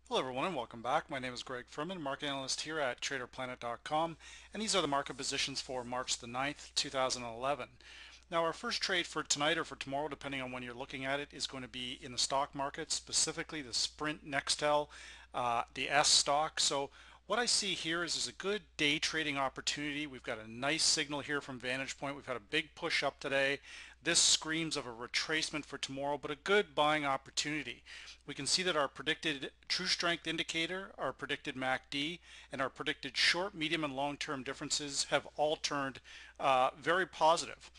Hello everyone and welcome back. My name is Greg Furman, market analyst here at TraderPlanet.com, and these are the market positions for March the 9th, 2011. Now our first trade for tonight or for tomorrow, depending on when you're looking at it, is going to be in the stock market, specifically the Sprint Nextel, the S stock. So what I see here is a good day trading opportunity. We've got a nice signal here from Vantage Point. We've had a big push up today. This screams of a retracement for tomorrow, but a good buying opportunity. We can see that our predicted true strength indicator, our predicted MACD, and our predicted short, medium, and long-term differences have all turned very positive.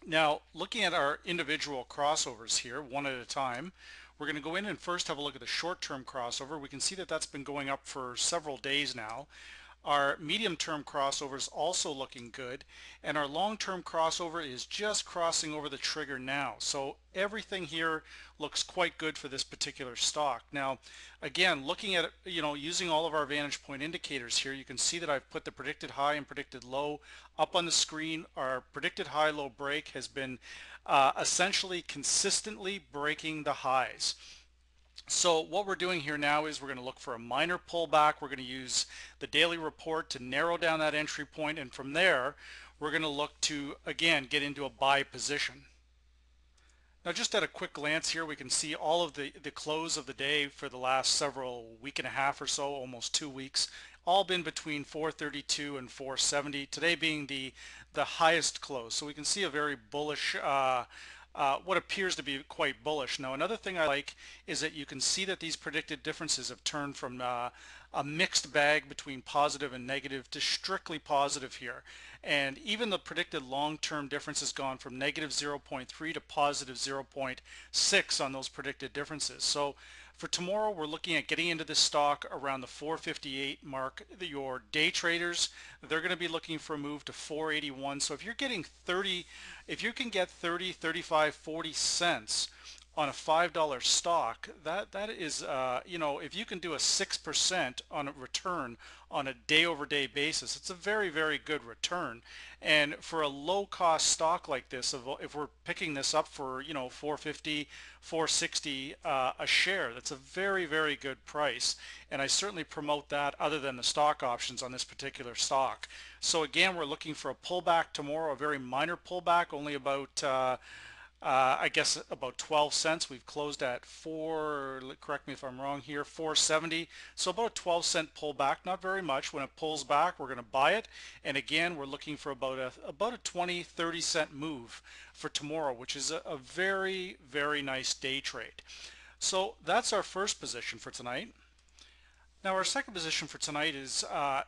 Now, looking at our individual crossovers here, one at a time, we're going to go in and first have a look at the short-term crossover. We can see that that's been going up for several days now. Our medium-term crossover is also looking good, and our long-term crossover is just crossing over the trigger now. So everything here looks quite good for this particular stock. Now, again, looking at it, using all of our Vantage Point indicators here, you can see that I've put the predicted high and predicted low up on the screen. Our predicted high-low break has been essentially consistently breaking the highs. So what we're doing here now is we're going to look for a minor pullback. We're going to use the daily report to narrow down that entry point, and from there we're going to look to again get into a buy position. Now just at a quick glance here, we can see all of the close of the day for the last several week and a half or so, almost 2 weeks, all been between 432 and 470, today being the highest close. So we can see a very bullish what appears to be quite bullish. Now another thing I like is that you can see that these predicted differences have turned from a mixed bag between positive and negative to strictly positive here. And even the predicted long-term difference has gone from negative 0.3 to positive 0.6 on those predicted differences. So for tomorrow, we're looking at getting into this stock around the 458 mark. Your day traders, they're going to be looking for a move to 481. So if you're getting 30, if you can get 30, 35, 40 cents on a $5 stock, that is, if you can do a 6% on a return on a day-over-day basis, it's a very, very good return. And for a low-cost stock like this, if we're picking this up for 450, 460 a share, that's a very, very good price. And I certainly promote that other than the stock options on this particular stock. So again, we're looking for a pullback tomorrow, a very minor pullback, only about I guess about 12 cents. We've closed at correct me if I'm wrong here, 470. So about a 12-cent pullback, not very much. When it pulls back, we're going to buy it. And again, we're looking for about a 20, 30-cent move for tomorrow, which is a very, very nice day trade. So that's our first position for tonight. Now our second position for tonight is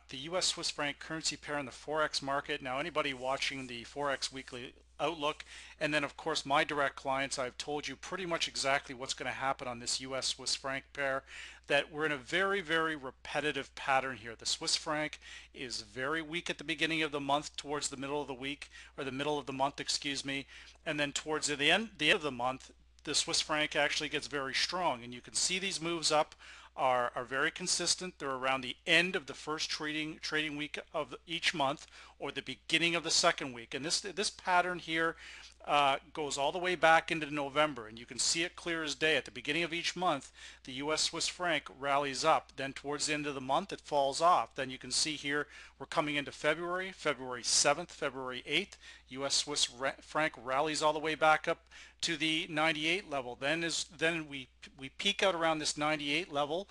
the U.S. Swiss franc currency pair in the Forex market. Now anybody watching the Forex weekly outlook, and then of course my direct clients, I've told you pretty much exactly what's going to happen on this U.S. Swiss franc pair, that we're in a very, very repetitive pattern here. The Swiss franc is very weak at the beginning of the month, towards the middle of the week, or the middle of the month, excuse me, and then towards the end of the month, the Swiss franc actually gets very strong, and you can see these moves up are very consistent. They're around the end of the first trading week of each month, or the beginning of the second week. And this pattern here goes all the way back into November, and you can see it clear as day. At the beginning of each month, the U.S. Swiss franc rallies up. Then towards the end of the month, it falls off. Then you can see here we're coming into February 7th, February 8th. U.S. Swiss franc rallies all the way back up to the 98 level. Then we peak out around this 98 level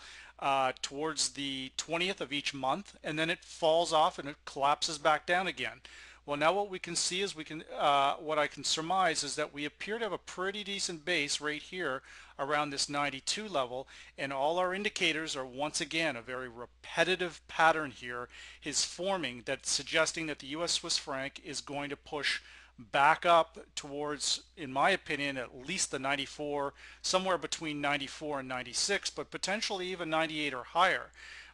towards the 20th of each month, and then it falls off and it collapses back down again. Well, now what we can see is what I can surmise is that we appear to have a pretty decent base right here around this 92 level, and all our indicators are once again a very repetitive pattern here is forming, that's suggesting that the U.S. Swiss franc is going to push back up towards, in my opinion, at least the 94, somewhere between 94 and 96, but potentially even 98 or higher.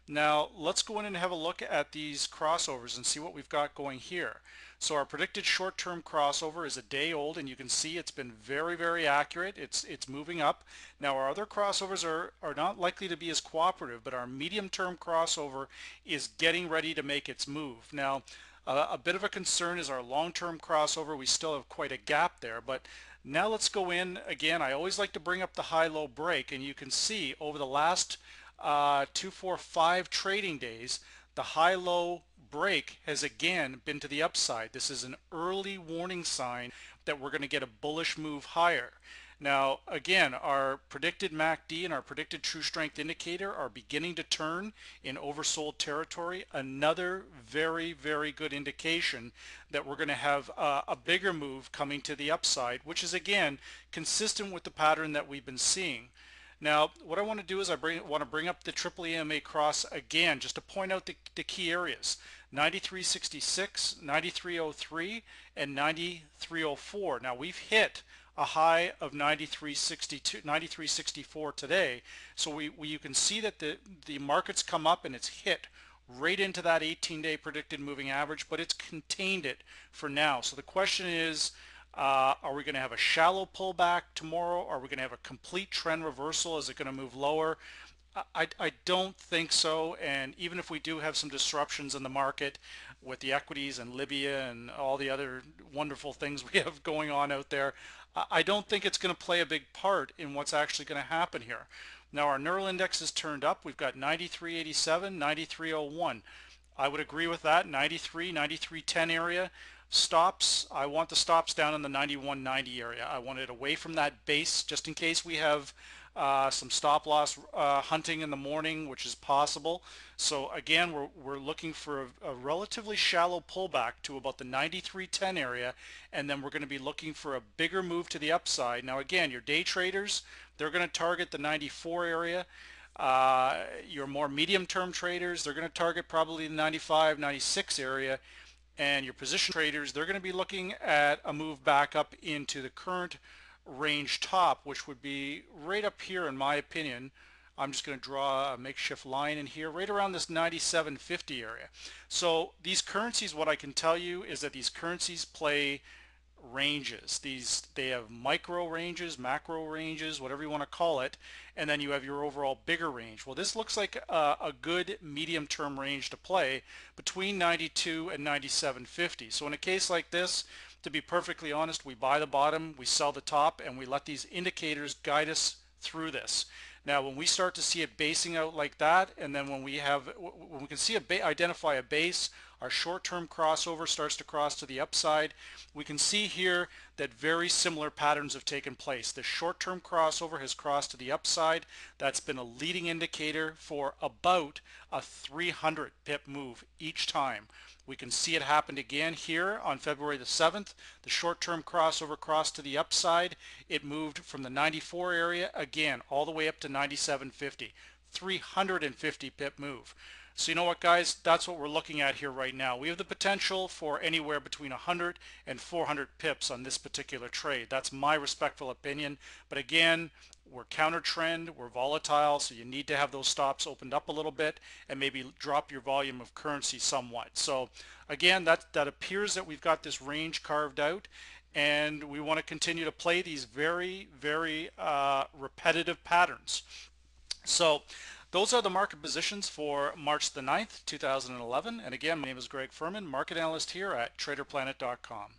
Now let's go in and have a look at these crossovers and see what we've got going here. So our predicted short-term crossover is a day old, and you can see it's been very, very accurate. It's moving up. Now our other crossovers are not likely to be as cooperative, but our medium-term crossover is getting ready to make its move. Now a bit of a concern is our long-term crossover. We still have quite a gap there, but now let's go in again. I always like to bring up the high-low break, and you can see over the last 2, 4, 5 trading days, the high-low break has again been to the upside. This is an early warning sign that we're going to get a bullish move higher. Now, again, our predicted MACD and our predicted true strength indicator are beginning to turn in oversold territory. Another very, very good indication that we're going to have a bigger move coming to the upside, which is again consistent with the pattern that we've been seeing. Now, what I want to do is want to bring up the triple EMA cross again, just to point out the key areas: 93.66, 93.03, and 93.04. Now, we've hit a high of 93.62, 93.64 today. So you can see that the market's come up and it's hit right into that 18-day predicted moving average, but it's contained it for now. So the question is, are we going to have a shallow pullback tomorrow? Are we going to have a complete trend reversal? Is it going to move lower? I don't think so. And even if we do have some disruptions in the market with the equities and Libya and all the other wonderful things we have going on out there, I don't think it's going to play a big part in what's actually going to happen here. Now our neural index is turned up. We've got 93.87, 93.01. I would agree with that. 93, 93.10 area. Stops, I want the stops down in the 91.90 area. I want it away from that base, just in case we have some stop loss hunting in the morning, which is possible. So again, we're looking for a relatively shallow pullback to about the 93.10 area, and then we're going to be looking for a bigger move to the upside. Now again, your day traders, they're going to target the 94 area. Your more medium-term traders, they're going to target probably the 95, 96 area. And your position traders, they're going to be looking at a move back up into the current range top, which would be right up here in my opinion. I'm just going to draw a makeshift line in here, right around this 97.50 area. So these currencies, what I can tell you is that these currencies play ranges. They have micro ranges, macro ranges, whatever you want to call it, and then you have your overall bigger range. Well, this looks like a good medium term range to play between 92 and 97.50. So in a case like this, to be perfectly honest, we buy the bottom, we sell the top, and we let these indicators guide us through this. Now when we start to see it basing out like that, and then when we can see identify a base, our short-term crossover starts to cross to the upside, we can see here that very similar patterns have taken place. The short-term crossover has crossed to the upside. That's been a leading indicator for about a 300 pip move each time. We can see it happened again here on February the 7th. The short-term crossover crossed to the upside. It moved from the 94 area again all the way up to 97.50. 350 pip move. So you know what, guys, that's what we're looking at here right now. We have the potential for anywhere between 100 and 400 pips on this particular trade. That's my respectful opinion. But again, we're counter trend, we're volatile, so you need to have those stops opened up a little bit and maybe drop your volume of currency somewhat. So again, that appears that we've got this range carved out, and we want to continue to play these very, very repetitive patterns. So those are the market positions for March the 9th, 2011. And again, my name is Greg Furman, market analyst here at TraderPlanet.com.